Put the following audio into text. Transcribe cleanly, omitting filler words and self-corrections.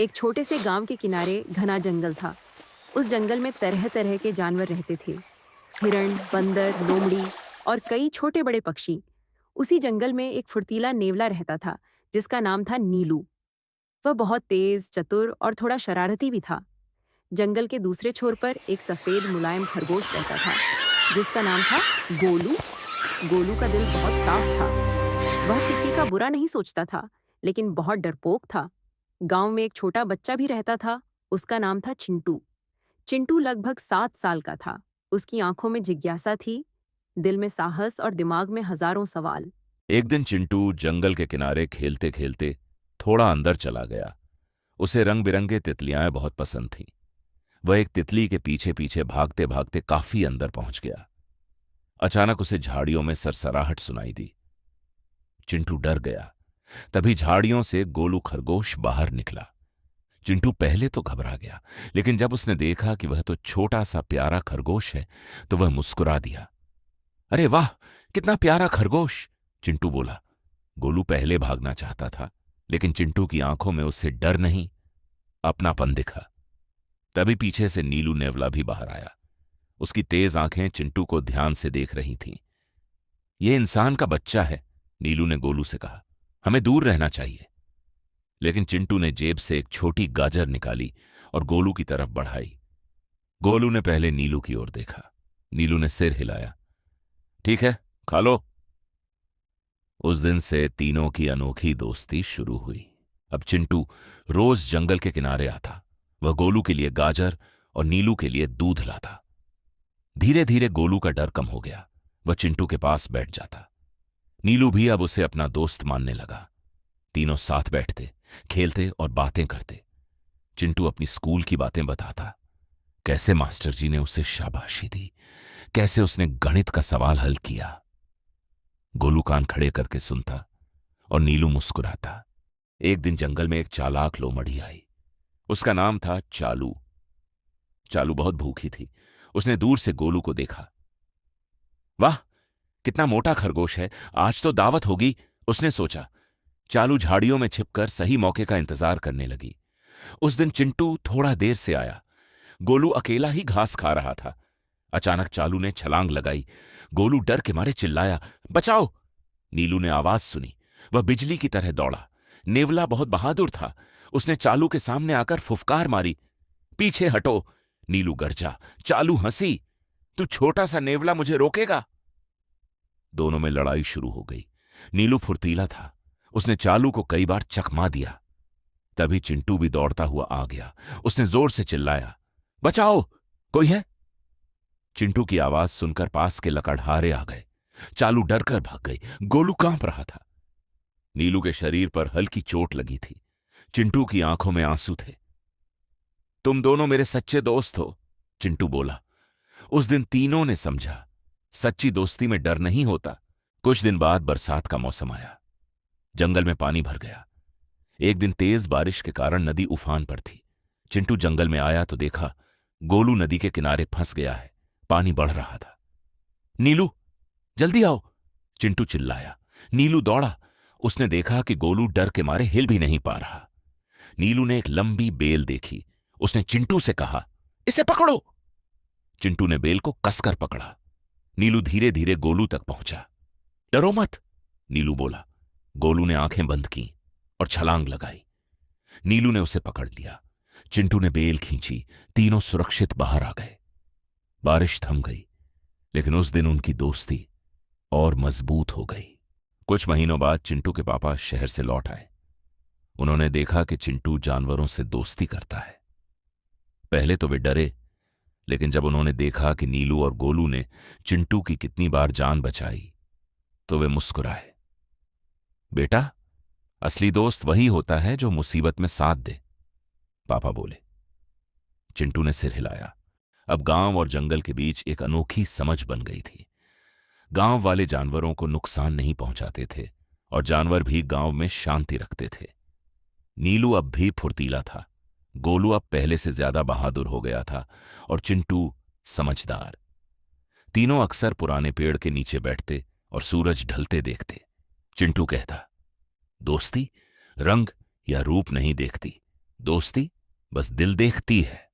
एक छोटे से गांव के किनारे घना जंगल था। उस जंगल में तरह तरह के जानवर रहते थे। हिरण, बंदर, लोमड़ी और कई छोटे बड़े पक्षी। उसी जंगल में एक फुर्तीला नेवला रहता था, जिसका नाम था नीलू। वह बहुत तेज, चतुर और थोड़ा शरारती भी था। जंगल के दूसरे छोर पर एक सफेद मुलायम खरगोश रहता था, जिसका नाम था गोलू। गोलू का दिल बहुत साफ था। वह किसी का बुरा नहीं सोचता था, लेकिन बहुत डरपोक था। गांव में एक छोटा बच्चा भी रहता था। उसका नाम था चिंटू। चिंटू लगभग 7 साल का था। उसकी आंखों में जिज्ञासा थी, दिल में साहस और दिमाग में हजारों सवाल। एक दिन चिंटू जंगल के किनारे खेलते खेलते थोड़ा अंदर चला गया। उसे रंग बिरंगे तितलियां बहुत पसंद थीं। वह एक तितली के पीछे पीछे भागते भागते काफी अंदर पहुंच गया। अचानक उसे झाड़ियों में सरसराहट सुनाई दी। चिंटू डर गया। तभी झाड़ियों से गोलू खरगोश बाहर निकला। चिंटू पहले तो घबरा गया, लेकिन जब उसने देखा कि वह तो छोटा सा प्यारा खरगोश है, तो वह मुस्कुरा दिया। अरे वाह, कितना प्यारा खरगोश! चिंटू बोला। गोलू पहले भागना चाहता था, लेकिन चिंटू की आंखों में उसे डर नहीं, अपनापन दिखा। तभी पीछे से नीलू नेवला भी बाहर आया। उसकी तेज आंखें चिंटू को ध्यान से देख रही थीं। यह इंसान का बच्चा है, नीलू ने गोलू से कहा। हमें दूर रहना चाहिए। लेकिन चिंटू ने जेब से एक छोटी गाजर निकाली और गोलू की तरफ बढ़ाई। गोलू ने पहले नीलू की ओर देखा। नीलू ने सिर हिलाया। ठीक है, खा लो। उस दिन से तीनों की अनोखी दोस्ती शुरू हुई। अब चिंटू रोज जंगल के किनारे आता। वह गोलू के लिए गाजर और नीलू के लिए दूध लाता। धीरे धीरे गोलू का डर कम हो गया। वह चिंटू के पास बैठ जाता। नीलू भी अब उसे अपना दोस्त मानने लगा। तीनों साथ बैठते, खेलते और बातें करते। चिंटू अपनी स्कूल की बातें बताता। कैसे मास्टर जी ने उसे शाबाशी दी, कैसे उसने गणित का सवाल हल किया। गोलू कान खड़े करके सुनता और नीलू मुस्कुराता। एक दिन जंगल में एक चालाक लोमड़ी आई। उसका नाम था चालू। चालू बहुत भूखी थी। उसने दूर से गोलू को देखा। वाह, कितना मोटा खरगोश है, आज तो दावत होगी, उसने सोचा। चालू झाड़ियों में छिपकर सही मौके का इंतजार करने लगी। उस दिन चिंटू थोड़ा देर से आया। गोलू अकेला ही घास खा रहा था। अचानक चालू ने छलांग लगाई। गोलू डर के मारे चिल्लाया, बचाओ! नीलू ने आवाज सुनी। वह बिजली की तरह दौड़ा। नेवला बहुत बहादुर था। उसने चालू के सामने आकर फुफकार मारी। पीछे हटो! नीलू गरजा। चालू हंसी। तू छोटा सा नेवला मुझे रोकेगा? दोनों में लड़ाई शुरू हो गई। नीलू फुर्तीला था। उसने चालू को कई बार चकमा दिया। तभी चिंटू भी दौड़ता हुआ आ गया। उसने जोर से चिल्लाया, बचाओ! कोई है? चिंटू की आवाज सुनकर पास के लकड़हारे आ गए। चालू डरकर भाग गई। गोलू कांप रहा था। नीलू के शरीर पर हल्की चोट लगी थी। चिंटू की आंखों में आंसू थे। तुम दोनों मेरे सच्चे दोस्त हो, चिंटू बोला। उस दिन तीनों ने समझा, सच्ची दोस्ती में डर नहीं होता। कुछ दिन बाद बरसात का मौसम आया। जंगल में पानी भर गया। एक दिन तेज बारिश के कारण नदी उफान पर थी। चिंटू जंगल में आया तो देखा गोलू नदी के किनारे फंस गया है। पानी बढ़ रहा था। नीलू, जल्दी आओ! चिंटू चिल्लाया। नीलू दौड़ा। उसने देखा कि गोलू डर के मारे हिल भी नहीं पा रहा। नीलू ने एक लंबी बेल देखी। उसने चिंटू से कहा, इसे पकड़ो! चिंटू ने बेल को कसकर पकड़ा। नीलू धीरे धीरे गोलू तक पहुंचा। डरो मत, नीलू बोला। गोलू ने आंखें बंद की और छलांग लगाई। नीलू ने उसे पकड़ लिया। चिंटू ने बेल खींची। तीनों सुरक्षित बाहर आ गए। बारिश थम गई, लेकिन उस दिन उनकी दोस्ती और मजबूत हो गई। कुछ महीनों बाद चिंटू के पापा शहर से लौट आए। उन्होंने देखा कि चिंटू जानवरों से दोस्ती करता है। पहले तो वे डरे, लेकिन जब उन्होंने देखा कि नीलू और गोलू ने चिंटू की कितनी बार जान बचाई, तो वे मुस्कुराए। बेटा, असली दोस्त वही होता है जो मुसीबत में साथ दे, पापा बोले। चिंटू ने सिर हिलाया। अब गांव और जंगल के बीच एक अनोखी समझ बन गई थी। गांव वाले जानवरों को नुकसान नहीं पहुंचाते थे और जानवर भी गांव में शांति रखते थे। नीलू अब भी फुर्तीला था। गोलू अब पहले से ज्यादा बहादुर हो गया था और चिंटू समझदार। तीनों अक्सर पुराने पेड़ के नीचे बैठते और सूरज ढलते देखते। चिंटू कहता, दोस्ती रंग या रूप नहीं देखती, दोस्ती बस दिल देखती है।